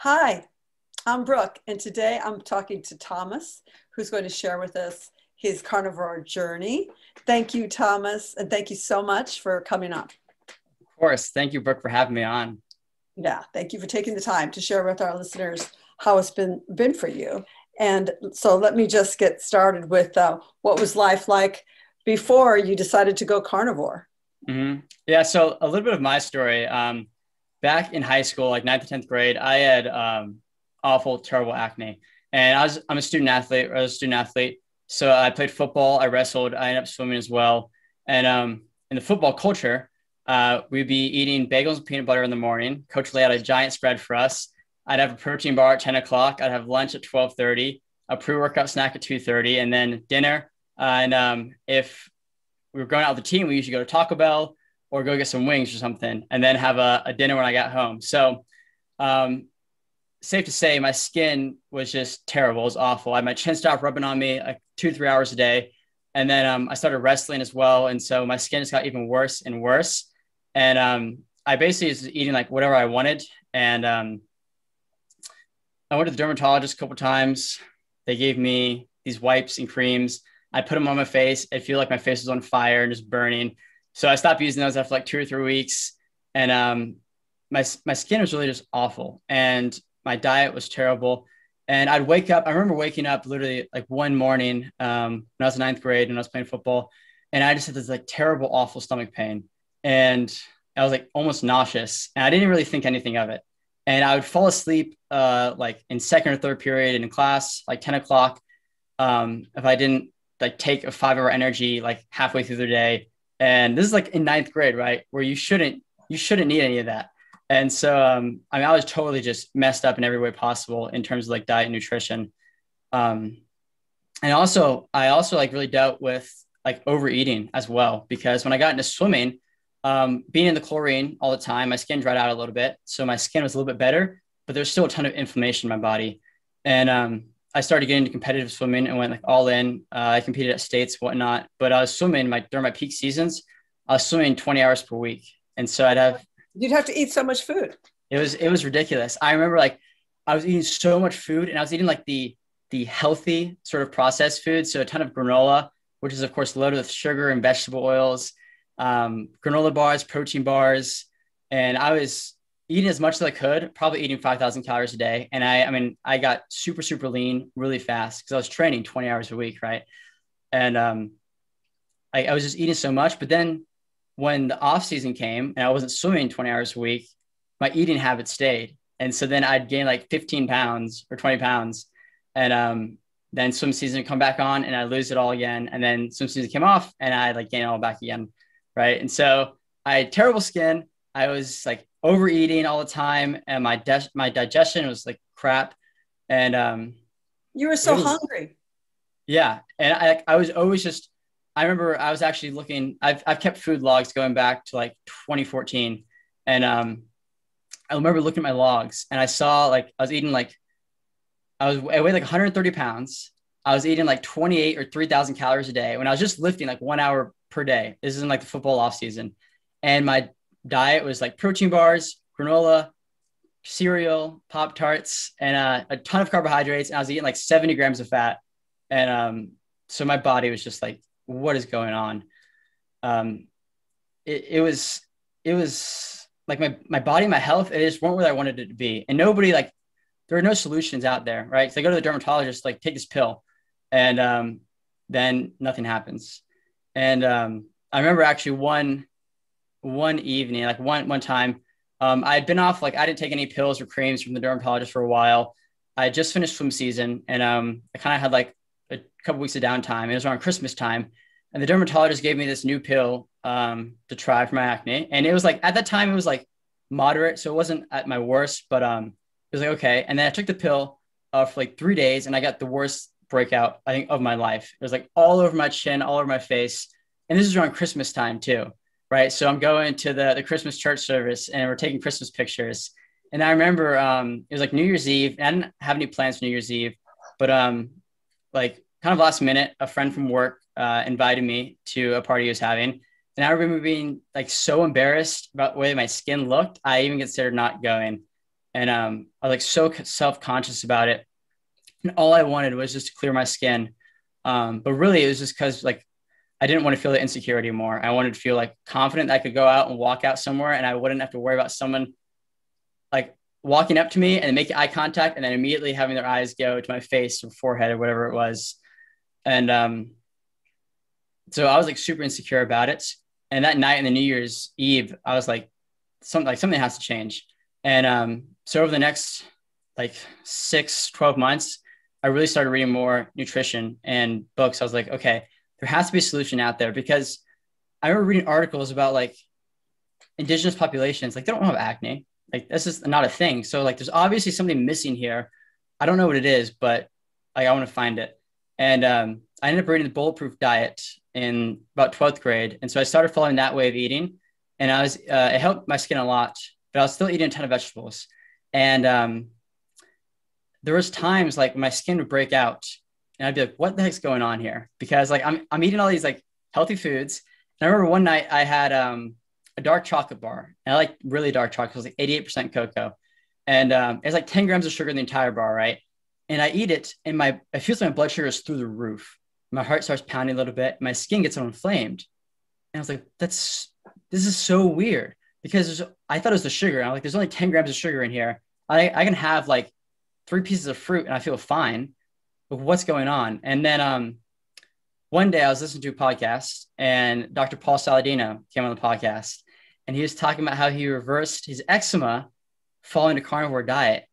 Hi, I'm Brooke, and today I'm talking to Thomas, who's going to share with us his carnivore journey. Thank you, Thomas, and thank you so much for coming on. Of course. Thank you, Brooke, for having me on. Yeah, thank you for taking the time to share with our listeners how it's been for you. And so let me just get started with what was life like before you decided to go carnivore? Yeah. So a little bit of my story. Back in high school, like ninth to 10th grade, I had awful, terrible acne. And I'm a student athlete, or I was a student athlete. So I played football, I wrestled, I ended up swimming as well. And in the football culture, we'd be eating bagels and peanut butter in the morning. Coach laid out a giant spread for us. I'd have a protein bar at 10 o'clock. I'd have lunch at 12:30, a pre-workout snack at 2:30, and then dinner. And if we were going out with the team, we usually go to Taco Bell or go get some wings or something, and then have a dinner when I got home. So um, safe to say my skin was just terrible. It was awful. My chin stopped rubbing on me like 2 to 3 hours a day. And then I started wrestling as well. And so my skin just got even worse and worse. And I basically was eating like whatever I wanted. And I went to the dermatologist a couple of times. They gave me these wipes and creams. I put them on my face. I feel like my face was on fire and just burning. So I stopped using those after like 2 or 3 weeks. And my skin was really just awful. And my diet was terrible. And I'd wake up. I remember waking up literally like one morning when I was in ninth grade and I was playing football. And I just had this like terrible, awful stomach pain. And I was like almost nauseous. And I didn't really think anything of it. And I would fall asleep like in second or third period in class, like 10 o'clock. If I didn't like take a 5 hour energy like halfway through the day. And this is like in ninth grade, right? Where you shouldn't need any of that. And so, I mean, I was totally just messed up in every way possible in terms of like diet and nutrition. Um, and I also like really dealt with like overeating as well, because when I got into swimming, being in the chlorine all the time, my skin dried out a little bit. So my skin was a little bit better, but there's still a ton of inflammation in my body. And I started getting into competitive swimming and went like all in. I competed at states, whatnot, but I was swimming during my peak seasons. I was swimming 20 hours per week. And so You'd have to eat so much food. it was ridiculous. I remember like I was eating so much food, and I was eating like the healthy sort of processed food. So a ton of granola, which is of course loaded with sugar and vegetable oils, granola bars, protein bars. And I was eating as much as I could, probably eating 5,000 calories a day. And I mean, I got super, super lean really fast because I was training 20 hours a week. Right. And I was just eating so much. But then when the off season came and I wasn't swimming 20 hours a week, my eating habit stayed. And so then I'd gain like 15 pounds or 20 pounds. And then swim season would come back on and I lose it all again. And then swim season came off and I like gain it all back again. Right. And so I had terrible skin. I was like overeating all the time, and my digestion was like crap. And You were it so was hungry. yeah. And I was always just, I remember I was actually looking. I've kept food logs going back to like 2014, and I remember looking at my logs, and I saw like I was eating like I weighed like 130 pounds. I was eating like 28 or 3,000 calories a day when I was just lifting like 1 hour per day. This is in like the football off season. And my diet was like protein bars, granola, cereal, Pop Tarts, and a ton of carbohydrates. And I was eating like 70 grams of fat. And so my body was just like, what is going on? Um, it was like my body, my health, it just weren't where I wanted it to be. And nobody like, there are no solutions out there, right? So I go to the dermatologist, like take this pill, and then nothing happens. And I remember actually one evening, like one time, I had been off, like I didn't take any pills or creams from the dermatologist for a while. I had just finished swim season, and I kind of had like a couple weeks of downtime. It was around Christmas time, and the dermatologist gave me this new pill to try for my acne. And it was like at that time it was like moderate, so it wasn't at my worst, but it was like okay. And then I took the pill for like 3 days, and I got the worst breakout I think of my life. It was like all over my chin, all over my face, and this is around Christmas time too, right? So I'm going to the Christmas church service, and we're taking Christmas pictures. And I remember it was like New Year's Eve. And I didn't have any plans for New Year's Eve, but like kind of last minute, a friend from work invited me to a party he was having. And I remember being like so embarrassed about the way my skin looked. I even considered not going. And I was like so self-conscious about it. And all I wanted was just to clear my skin. But really it was just because like I didn't want to feel the insecurity anymore. I wanted to feel like confident that I could go out and walk out somewhere and I wouldn't have to worry about someone like walking up to me and making eye contact and then immediately having their eyes go to my face or forehead or whatever it was. And so I was like super insecure about it. And that night in the New Year's Eve, I was like, something has to change. And so over the next like 12 months, I really started reading more nutrition and books. I was like, okay, there has to be a solution out there, because I remember reading articles about like indigenous populations, like they don't have acne. Like this is not a thing. So like, there's obviously something missing here. I don't know what it is, but like, I want to find it. And I ended up reading the Bulletproof Diet in about 12th grade. And so I started following that way of eating, and it helped my skin a lot, but I was still eating a ton of vegetables. And there was times like my skin would break out and I'd be like, what the heck's going on here? Because like, I'm eating all these like healthy foods. And I remember one night I had a dark chocolate bar, and I like really dark chocolate. It was like 88% cocoa. And it's like 10 grams of sugar in the entire bar. Right. And I eat it and it feels like my blood sugar is through the roof. My heart starts pounding a little bit. My skin gets inflamed. And I was like, this is so weird, because I thought it was the sugar. And I'm like, there's only 10 grams of sugar in here. I can have like 3 pieces of fruit and I feel fine. But what's going on? And then one day I was listening to a podcast and Dr. Paul Saladino came on the podcast, and he was talking about how he reversed his eczema following a carnivore diet.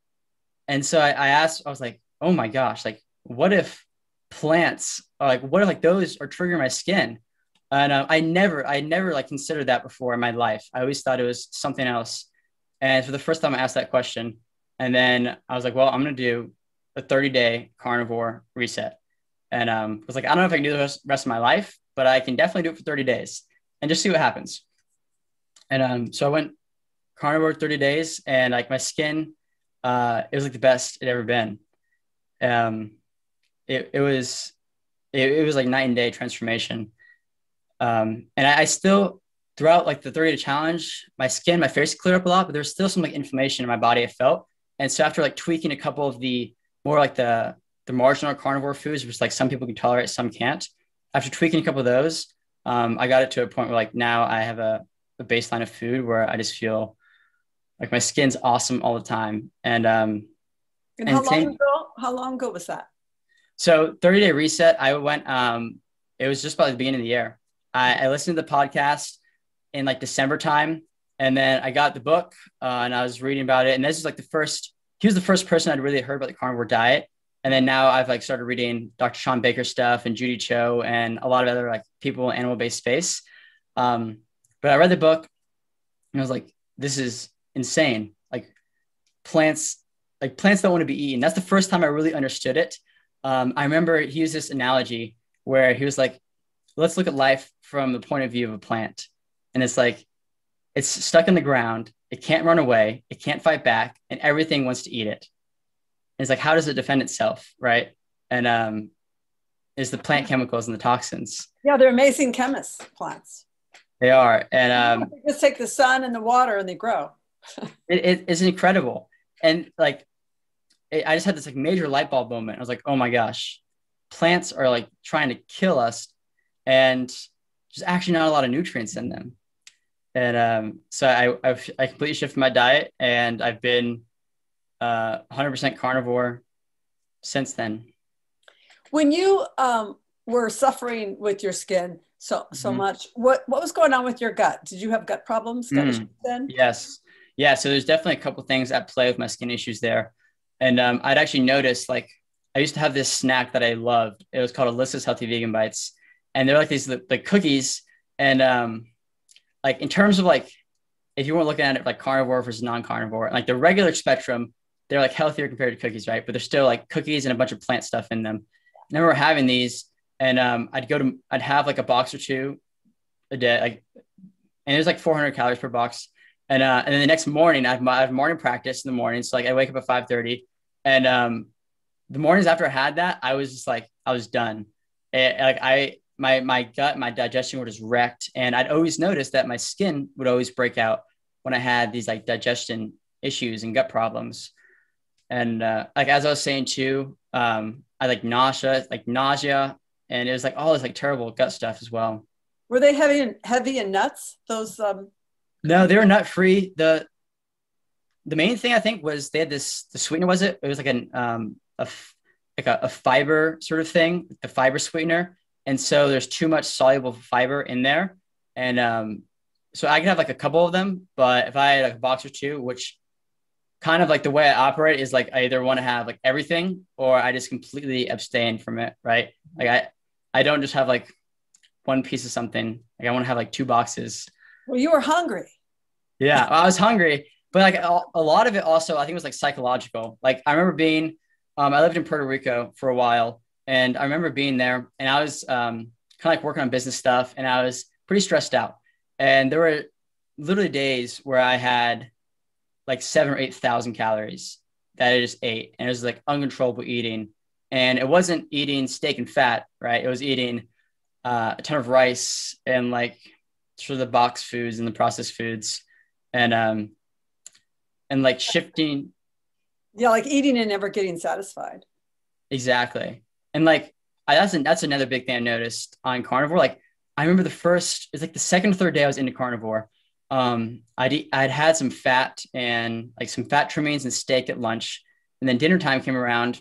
And so I was like, oh my gosh, like what if plants, what if like those are triggering my skin? And I never like considered that before in my life. I always thought it was something else. And for the first time I asked that question, and then I was like, well, I'm going to do a 30-day carnivore reset. And I was like, I don't know if I can do the rest of my life, but I can definitely do it for 30 days and just see what happens. And so I went carnivore 30 days, and like my skin, it was like the best it ever been. It was like night and day transformation. And I still, throughout like the 30-day challenge, my face cleared up a lot, but there's still some like inflammation in my body I felt. And so after like tweaking a couple of the more like the marginal carnivore foods, which like some people can tolerate, some can't. After tweaking a couple of those, I got it to a point where like now I have a baseline of food where I just feel like my skin's awesome all the time. And how long ago was that? So 30-day reset, I went, it was just about the beginning of the year. I listened to the podcast in like December time. And then I got the book and I was reading about it. And this is like he was the first person I'd really heard about the carnivore diet. And then now I've like started reading Dr. ShawnBaker stuff and Judy Cho and a lot of other like people in animal-based space. But I read the book and I was like, this is insane. Like plants don't want to be eaten. That's the first time I really understood it. I remember he used this analogy where he was like, let's look at life from the point of view of a plant. And it's like, it's stuck in the ground. It can't run away. It can't fight back. And everything wants to eat it. And it's like, how does it defend itself? Right. And is the plant chemicals and the toxins. Yeah. They're amazing chemists, plants. They are. And they just take the sun and the water and they grow. It's incredible. And like, I just had this like major light bulb moment. I was like, oh my gosh, plants are like trying to kill us, and there's actually not a lot of nutrients in them. And so I completely shifted my diet, and I've been 100% carnivore since then. When you were suffering with your skin so much, what was going on with your gut? Did you have gut problems? Gut issues then? Yes. Yeah. So there's definitely a couple things at play with my skin issues there. And I'd actually noticed, like, I used to have this snack that I loved. It was called Alyssa's Healthy Vegan Bites. And they're like these like cookies. And like in terms of like, if you weren't looking at it like carnivore versus non-carnivore, like the regular spectrum, they're like healthier compared to cookies, right? But they're still like cookies and a bunch of plant stuff in them. And I remember having these, and I'd have like a box or two a day, like, and it was like 400 calories per box. And then the next morning, I have morning practice in the morning. So like I wake up at 5:30, and the mornings after I had that, I was just like, I was done. My gut, my digestion were just wrecked. And I'd always noticed that my skin would always break out when I had these like digestion issues and gut problems. And like, as I was saying too, I like nausea, and it was like all this like terrible gut stuff as well. Were they heavy in nuts? Those No, they were nut free. The main thing I think was they had the sweetener, was it? It was like a fiber sort of thing, the fiber sweetener. And so there's too much soluble fiber in there. And so I could have like a couple of them, but if I had like a box or two, which kind of like the way I operate is like, I either want to have like everything or I just completely abstain from it. Right. Like I don't just have like one piece of something. Like I want to have like 2 boxes. Well, you were hungry. Yeah. I was hungry, but like a lot of it also, I think it was like psychological. Like I remember being, I lived in Puerto Rico for a while, and I remember being there, and I was kind of like working on business stuff, and I was pretty stressed out. And there were literally days where I had like 7,000 or 8,000 calories that I just ate. And it was like uncontrollable eating. And it wasn't eating steak and fat, right? It was eating a ton of rice and like sort of the box foods and the processed foods, and like shifting. Yeah, like eating and never getting satisfied. Exactly. And like that's another big thing I noticed on carnivore. Like I remember it's like the second or third day I was into carnivore. I'd had some fat and like some fat trimmings and steak at lunch, and then dinner time came around,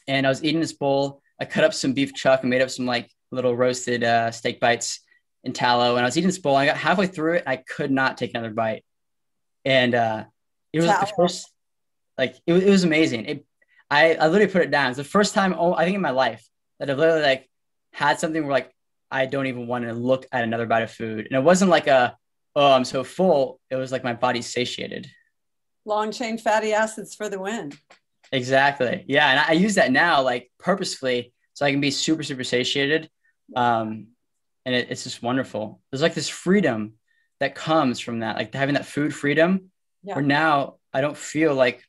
and I was eating this bowl. I cut up some beef chuck and made up some like little roasted steak bites in tallow, and I was eating this bowl. And I got halfway through it, and I could not take another bite, and it was like the first. Like it was amazing. I literally put it down. It's the first time I think in my life that I've literally like had something where like I don't even want to look at another bite of food. And it wasn't like oh, I'm so full. It was like my body's satiated. Long chain fatty acids for the win. Exactly. Yeah. And I use that now like purposefully so I can be super, super satiated. And it's just wonderful. There's like this freedom that comes from that, like having that food freedom, where now I don't feel like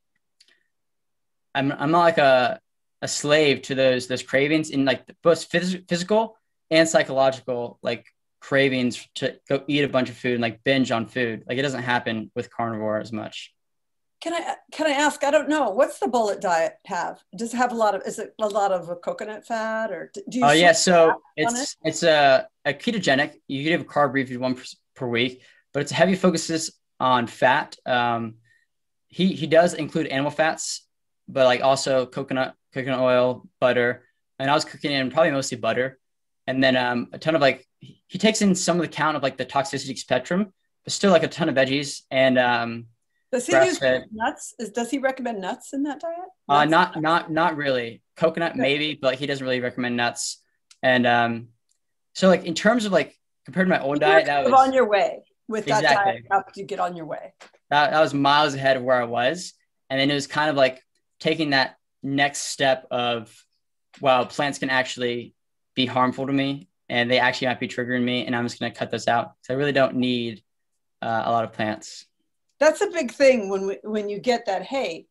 I'm not like a slave to those cravings in like both physical and psychological, like cravings to go eat a bunch of food and like binge on food. Like it doesn't happen with carnivore as much. Can I ask, I don't know, what's the bullet diet have? Does it have is it a lot of coconut fat, or do you? Oh yeah. So it's a ketogenic. You can have a carb refuge one per week, but it's heavy focuses on fat. He does include animal fats, but like also coconut oil, butter. And I was cooking in probably mostly butter. And then a ton of like, he takes in some of the count of like the toxicity spectrum, but still like a ton of veggies. And does he use nuts? Does he recommend nuts in that diet? Not really. Coconut maybe, but like, he doesn't really recommend nuts. And so like in terms of like compared to my old diet, that was on your way with that diet. How could you get on your way? That was miles ahead of where I was. And then it was kind of like taking that next step of, wow, plants can actually be harmful to me, and they actually might be triggering me, and I'm just going to cut those out. So I really don't need a lot of plants. That's a big thing when you get that, hey,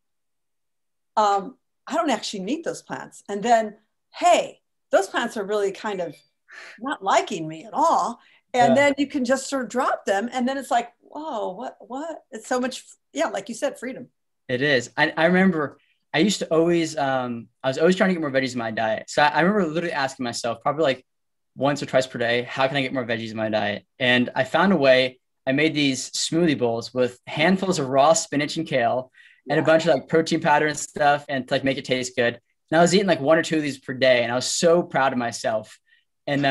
I don't actually need those plants. And then, hey, those plants are really kind of not liking me at all. And then you can just sort of drop them. And then it's like, whoa, what? It's so much, like you said, freedom. It is. I remember I used to always, I was always trying to get more veggies in my diet. So I remember literally asking myself probably like once or twice per day, how can I get more veggies in my diet? And I found a way. I made these smoothie bowls with handfuls of raw spinach and kale and a bunch of like protein powder and stuff, and to like make it taste good. And I was eating like 1 or 2 of these per day, and I was so proud of myself. And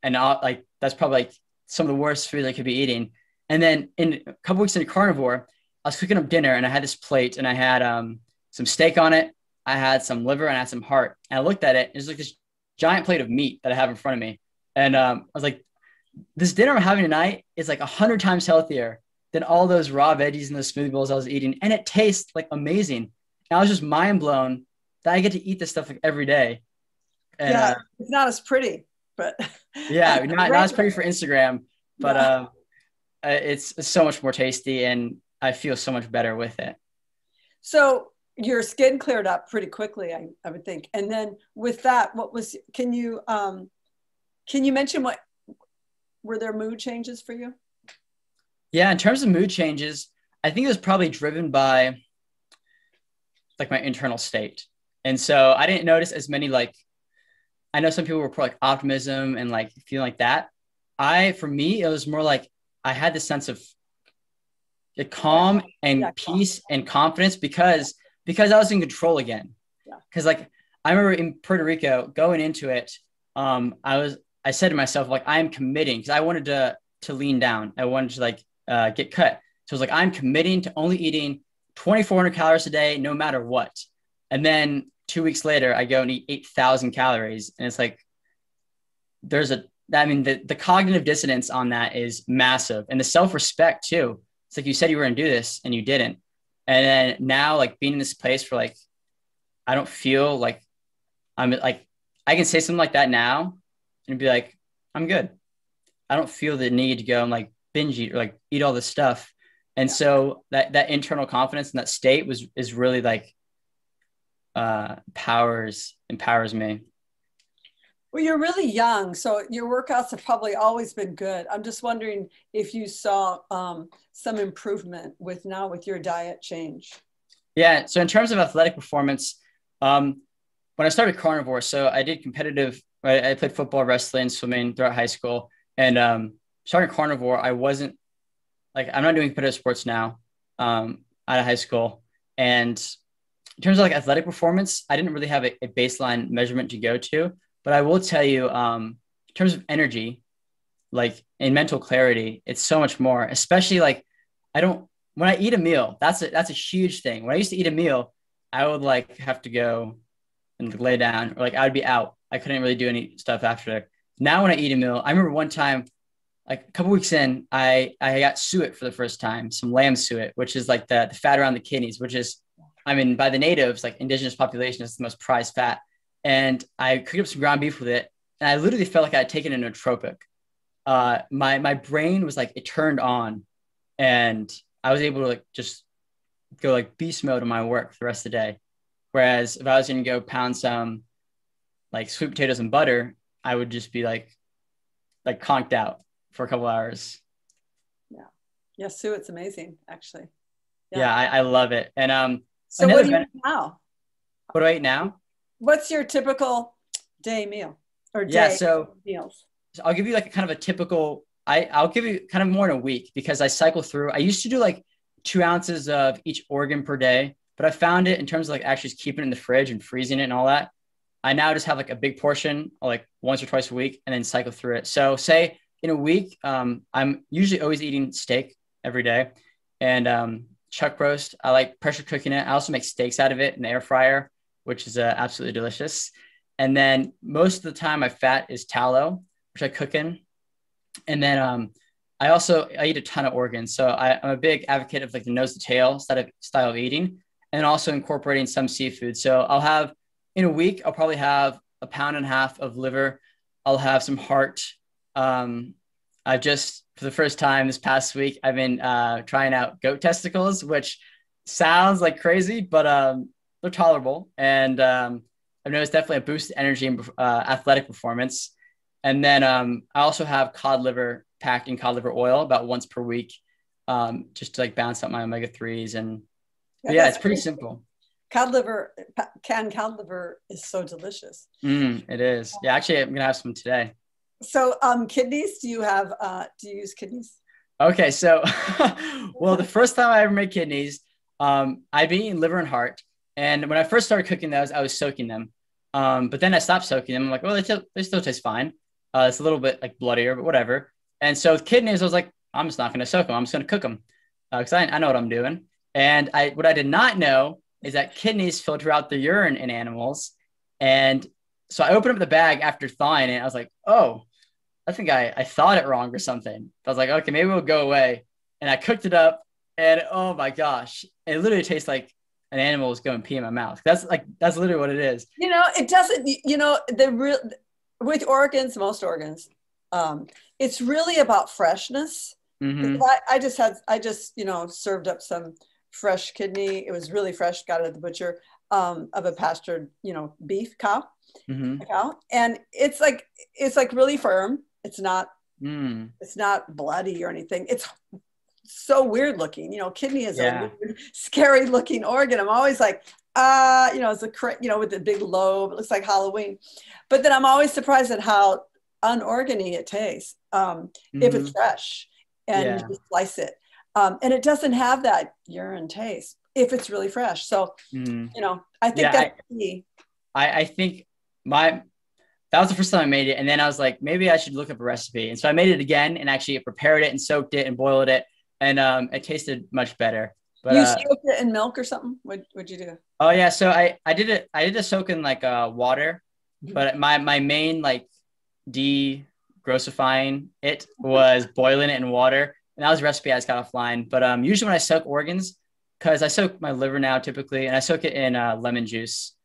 like, that's probably like some of the worst food I could be eating. And then in a couple weeks into carnivore, I was cooking up dinner, and I had this plate, and I had some steak on it. I had some liver, and I had some heart. And I looked at it. It was like this giant plate of meat that I have in front of me. And I was like, this dinner I'm having tonight is like 100 times healthier than all those raw veggies and those smoothie bowls I was eating. And it tastes like amazing. And I was just mind blown that I get to eat this stuff like every day. And, it's not as pretty, but not as pretty for Instagram, but it's so much more tasty, and I feel so much better with it. So your skin cleared up pretty quickly, I would think. And then with that, can you mention were there mood changes for you? Yeah. In terms of mood changes, I think it was probably driven by like my internal state. And so I didn't notice as many, like, I know some people were pro like optimism and like feeling like that. For me, it was more like I had this sense of calm and peace and confidence because I was in control again. Because like I remember in Puerto Rico going into it, I said to myself, like, I am committing, because I wanted to lean down. I wanted to like get cut. So I was like, I'm committing to only eating 2,400 calories a day, no matter what. And then 2 weeks later, I go and eat 8,000 calories. And it's like, the cognitive dissonance on that is massive. And the self-respect too. It's like, you said you were going to do this and you didn't. And then now, like, being in this place for like, I don't feel like I'm like, I can say something like that now and be like, I'm good. I don't feel the need to go and like binge eat or like eat all this stuff. And so that internal confidence and that state is really like, empowers me. Well, you're really young, so your workouts have probably always been good. I'm just wondering if you saw some improvement with your diet change. Yeah. So in terms of athletic performance, when I started carnivore, so I did competitive, right? I played football, wrestling, swimming throughout high school. And starting carnivore, I wasn't like, I'm not doing competitive sports now out of high school. And in terms of like athletic performance, I didn't really have a baseline measurement to go to, but I will tell you, in terms of energy, like in mental clarity, it's so much more, especially like, when I eat a meal, that's a huge thing. When I used to eat a meal, I would like have to go and lay down, or like I would be out. I couldn't really do any stuff after. Now when I eat a meal, I remember one time, like a couple weeks in, I got suet for the first time, some lamb suet, which is like the fat around the kidneys, which is, I mean, by the natives, like indigenous population, is the most prized fat. And I cooked up some ground beef with it. And I literally felt like I had taken a nootropic. My brain was like, it turned on, and I was able to like just go like beast mode on my work for the rest of the day. Whereas if I was going to go pound some like sweet potatoes and butter, I would just be like conked out for a couple hours. Yeah. Sue, it's amazing, actually. Yeah, I love it. And so what do you eat now? What do I eat now? What's your typical day meal or day meals? So I'll give you like a kind of a typical, I'll give you kind of more in a week, because I cycle through. I used to do like 2 ounces of each organ per day, but I found it in terms of like actually keeping it in the fridge and freezing it and all that. I now just have like a big portion, like once or twice a week, and then cycle through it. So say in a week, I'm usually always eating steak every day, and chuck roast. I like pressure cooking it. I also make steaks out of it in the air fryer, which is absolutely delicious. And then most of the time my fat is tallow, which I cook in. And then I eat a ton of organs. So I'm a big advocate of like the nose to tail style of eating, and also incorporating some seafood. So I'll have, in a week, I'll probably have 1.5 pounds of liver. I'll have some heart. I've just, for the first time this past week, I've been trying out goat testicles, which sounds like crazy, but they're tolerable. And I've noticed definitely a boost in energy and athletic performance. And then I also have cod liver packed in cod liver oil about once per week, just to like balance out my omega-3s. And it's pretty simple. Canned cod liver is so delicious. It is. Yeah, actually, I'm gonna have some today. So kidneys, do you use kidneys? Okay, so well, the first time I ever made kidneys, I'd been eating liver and heart. And when I first started cooking those, I was soaking them. But then I stopped soaking them. I'm like, well, they still taste fine. It's a little bit like bloodier, but whatever. And so with kidneys, I was like, I'm just not going to soak them. I'm just going to cook them, because I know what I'm doing. And what I did not know is that kidneys filter out the urine in animals. And so I opened up the bag after thawing it. I was like, oh, I think I thought it wrong or something. I was like, okay, maybe it'll go away. And I cooked it up, and oh my gosh, it literally tastes like an animal is going pee in my mouth. That's literally what it is. It doesn't, with organs, most organs, it's really about freshness. Mm-hmm. I just served up some fresh kidney. It was really fresh, got it at the butcher, of a pastured, beef cow. Mm-hmm. And it's like really firm. It's not bloody or anything. It's so weird looking. Kidney is a Yeah. weird, scary looking organ. I'm always like, it's with the big lobe. It looks like Halloween. But then I'm always surprised at how unorgany it tastes if it's fresh and Yeah. you just slice it. And it doesn't have that urine taste if it's really fresh. So, I think Yeah. that's key. I think that was the first time I made it. And then I was like, maybe I should look up a recipe. And so I made it again and actually prepared it and soaked it and boiled it. And it tasted much better. But You soaked it in milk or something? What'd you do? oh yeah. So I did it. I did a soak in like water, but my main like degrossifying it was boiling it in water. And that was a recipe I just got offline. But usually when I soak organs, because I soak my liver now typically, and I soak it in lemon juice.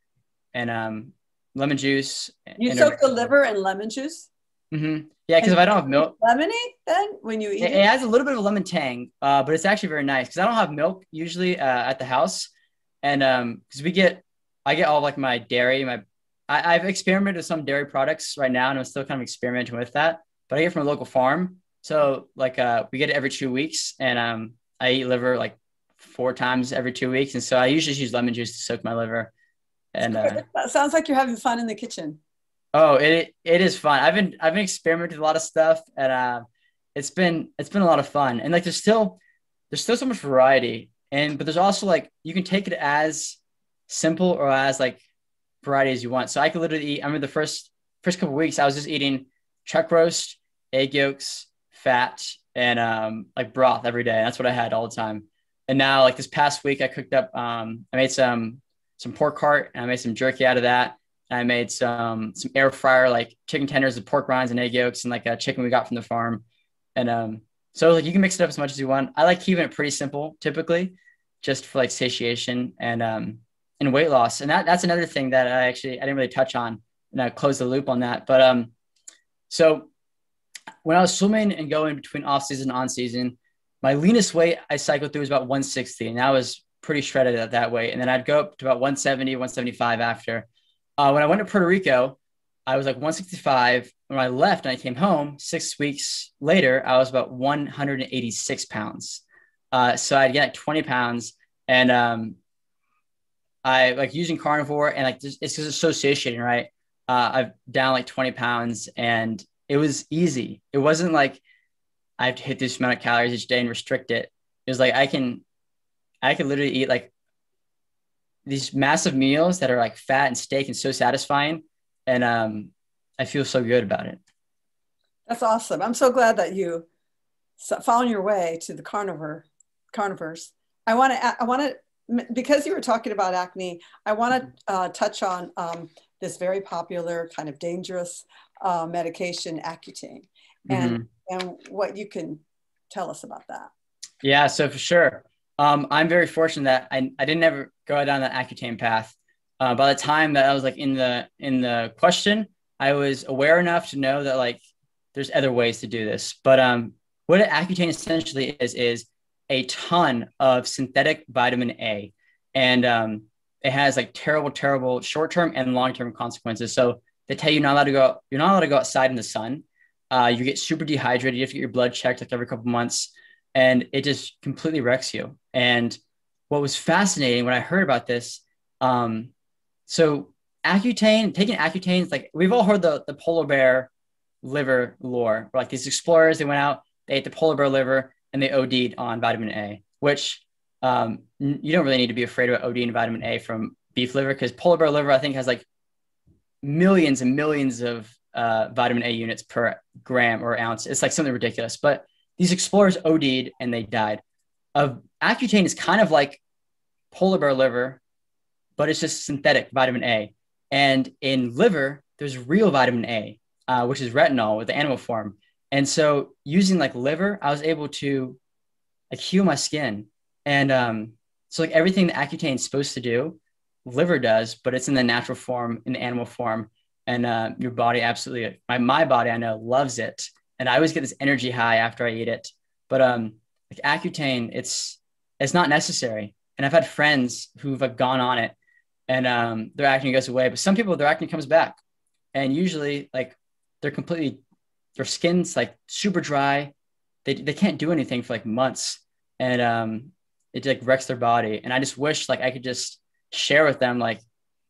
And lemon juice. You soak the liver in lemon juice? Mm-hmm. Yeah, because if I don't have milk, lemony then when you eat it, it has a little bit of a lemon tang, but it's actually very nice because I don't have milk usually at the house, and because I get all like my dairy, I've experimented with some dairy products right now, and I'm still kind of experimenting with that, but I get it from a local farm, so like we get it every 2 weeks, and I eat liver like 4 times every 2 weeks, and so I usually just use lemon juice to soak my liver. And that sounds like you're having fun in the kitchen. Oh, it is fun. I've been experimenting with a lot of stuff, and it's been a lot of fun. And like there's still so much variety, but there's also like you can take it as simple or as like variety as you want. So I could literally eat. I mean, the first couple of weeks I was just eating chuck roast, egg yolks, fat, and like broth every day. That's what I had all the time. And now like this past week I cooked up. I made some pork heart, and I made some jerky out of that. And I made some air fryer, like chicken tenders with pork rinds and egg yolks and like a chicken we got from the farm. And so like you can mix it up as much as you want. I like keeping it pretty simple typically just for like satiation and weight loss. And that's another thing that I didn't really touch on, and I closed the loop on that. But so when I was swimming and going between off season and on season, my leanest weight I cycled through was about 160, and I was pretty shredded at that weight. And then I'd go up to about 170, 175 after. When I went to Puerto Rico, I was like 165. When I left and I came home 6 weeks later, I was about 186 pounds. So I'd get like 20 pounds, and I like using carnivore, and like it's just association, right? I've down like 20 pounds, and it was easy. It wasn't like I have to hit this amount of calories each day and restrict it. It was like I could literally eat like these massive meals that are like fat and steak and so satisfying. And I feel so good about it. That's awesome. I'm so glad that you found your way to the carnivores. I want to, because you were talking about acne, I want to touch on this very popular kind of dangerous medication, Accutane, and what you can tell us about that. Yeah, so for sure. I'm very fortunate that I didn't ever go down that Accutane path. By the time that I was like in the question, I was aware enough to know that like there's other ways to do this. But what Accutane essentially is a ton of synthetic vitamin A, and it has like terrible short-term and long-term consequences. So they tell you you're not allowed to go outside in the sun. You get super dehydrated. You have to get your blood checked like every couple months. And it just completely wrecks you. And what was fascinating when I heard about this, so taking Accutane, it's like we've all heard the polar bear liver lore. Like these explorers, they went out, they ate the polar bear liver, and they OD'd on vitamin A, which you don't really need to be afraid about ODing vitamin A from beef liver, because polar bear liver, I think, has like millions and millions of vitamin A units per gram or ounce. It's like something ridiculous. But these explorers OD'd and they died. Accutane is kind of like polar bear liver, but it's just synthetic vitamin A. And in liver, there's real vitamin A, which is retinol with the animal form. And so using like liver, I was able to like heal my skin. And so like everything that Accutane is supposed to do, liver does, but it's in the natural form, in the animal form. And your body absolutely, my body, I know, loves it. And I always get this energy high after I eat it. But like Accutane, it's not necessary. And I've had friends who've like gone on it, and their acne goes away. But some people, their acne comes back. And usually like their skin's like super dry. They can't do anything for like months. and it like wrecks their body. And I just wish like I could just share with them like,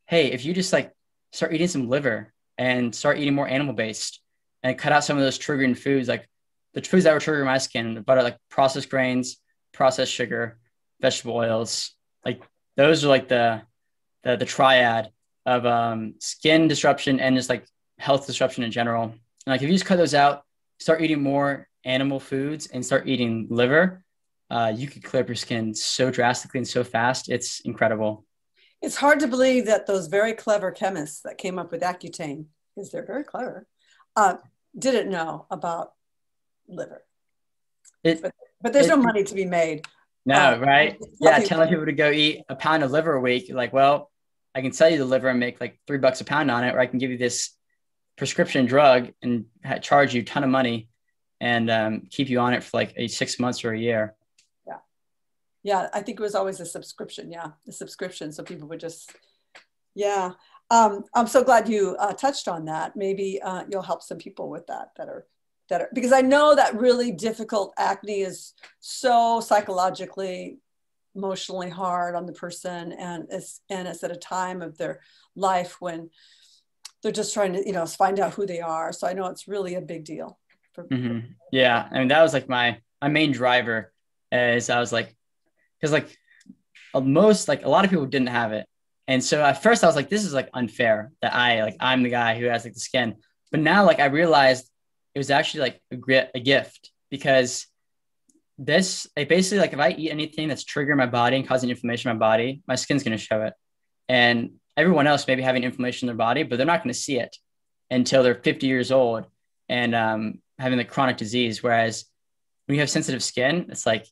hey, if you just like start eating some liver and start eating more animal based and cut out some of those triggering foods, like the foods that were triggering my skin, but like processed grains, processed sugar, vegetable oils, like those are like the triad of skin disruption and just like health disruption in general. And like if you just cut those out, start eating more animal foods and start eating liver, you could clear up your skin so drastically and so fast. It's incredible. It's hard to believe that those very clever chemists that came up with Accutane, because they're very clever, uh, didn't know about liver. It, But there's no it, money to be made. no, right? Tell Yeah. people. Telling people to go eat a pound of liver a week. Like, well, I can sell you the liver and make like $3 a pound on it, or I can give you this prescription drug and charge you a ton of money and keep you on it for like 6 months or a year. Yeah. Yeah. I think it was always a subscription. Yeah. The subscription. So people would just, yeah. I'm so glad you touched on that. Maybe you'll help some people with that are, because I know that really difficult acne is so psychologically, emotionally hard on the person. And it's at a time of their life when they're just trying to, find out who they are. So I know it's really a big deal. Yeah. I mean, that was like my main driver is I was like, because like most, like a lot of people didn't have it. And so at first I was like, this is like unfair that I'm the guy who has like the skin. But now like I realized it was actually like a gift because this, like basically like if I eat anything that's triggering my body and causing inflammation in my body, my skin's going to show it. And everyone else may be having inflammation in their body, but they're not going to see it until they're 50 years old and having the chronic disease. Whereas when you have sensitive skin, it's like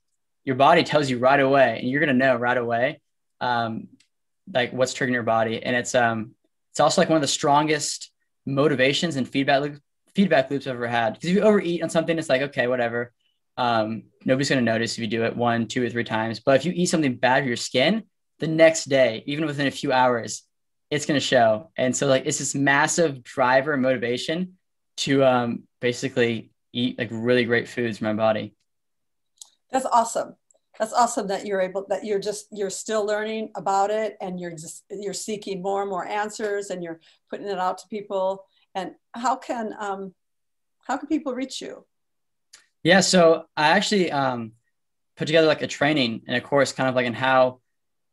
your body tells you right away, and you're going to know right away, like what's triggering your body. And it's also like one of the strongest motivations and feedback loops I've ever had. Because if you overeat on something, it's like, okay, whatever. Nobody's going to notice if you do it 1, 2, or 3 times. But if you eat something bad for your skin, the next day, even within a few hours, it's going to show. And so like, it's this massive driver and motivation to basically eat like really great foods for my body. That's awesome. That's awesome that you're still learning about it, and you're seeking more and more answers, and you're putting it out to people. And how can people reach you? Yeah. So I actually put together like a training and a course kind of like in how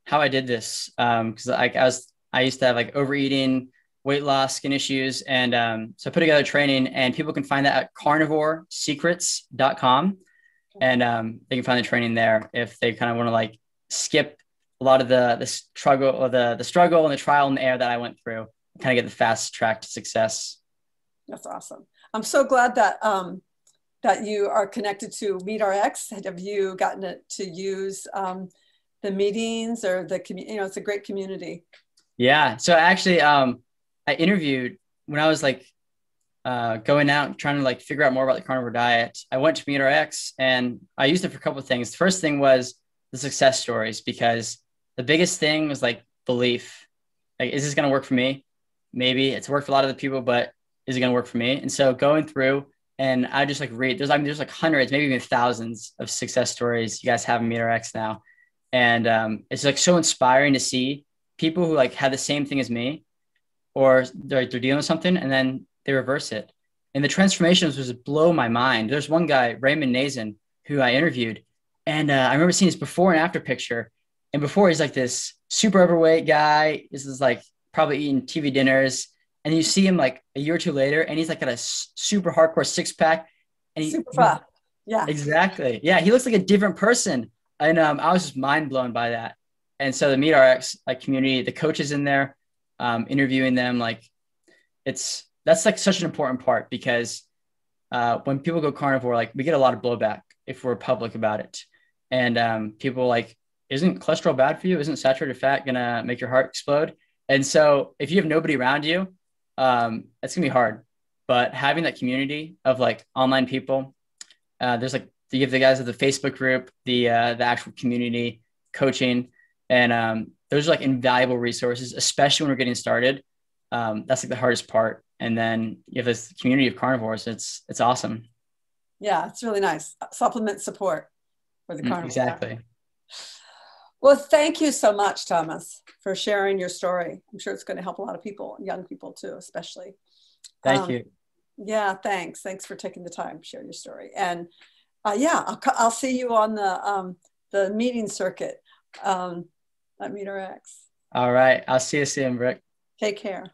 I did this. Cause I used to have like overeating, weight loss, skin issues. And so I put together training, and people can find that at carnivoresecrets.com. And they can find the training there if they kind of want to like skip a lot of the struggle or the struggle and the trial and error that I went through, kind of get the fast track to success. That's awesome. I'm so glad that that you are connected to MeetRx. Have you gotten to use the meetings or the community? It's a great community. Yeah. So actually, I interviewed when I was like going out trying to like figure out more about the carnivore diet. I went to MeetRx and I used it for a couple of things. The first thing was the success stories, because the biggest thing was like belief. Like, is this going to work for me? Maybe it's worked for a lot of the people, but is it going to work for me? And so going through, and I just like read, there's like hundreds, maybe even thousands of success stories you guys have in MeetRx now. And it's like so inspiring to see people who like had the same thing as me, or they're dealing with something and then they reverse it. And the transformations was blow my mind. There's one guy, Raymond Nazin, who I interviewed. And I remember seeing his before and after picture. And before, he's like this super overweight guy. This is like probably eating TV dinners. And you see him like a year or two later, and he's like got a super hardcore 6-pack. And Super fun. Yeah. Exactly. Yeah. He looks like a different person. And I was just mind blown by that. And so the MeetRx like community, the coaches in there, interviewing them, like that's like such an important part, because when people go carnivore, like we get a lot of blowback if we're public about it. And people like, isn't cholesterol bad for you? Isn't saturated fat gonna make your heart explode? And so if you have nobody around you, it's gonna be hard. But having that community of like online people, there's like you have the guys of the Facebook group, the actual community coaching, and those are like invaluable resources, especially when we're getting started. That's like the hardest part. And then you have this community of carnivores. It's awesome. Yeah, it's really nice. Supplement support. for the carnivore diet. Exactly. Well, thank you so much, Thomas, for sharing your story. I'm sure it's going to help a lot of people, young people too, especially. Thank you. Yeah, thanks. Thanks for taking the time to share your story. And yeah, I'll see you on the meeting circuit at Meter X. All right. I'll see you soon, Brooke. Take care.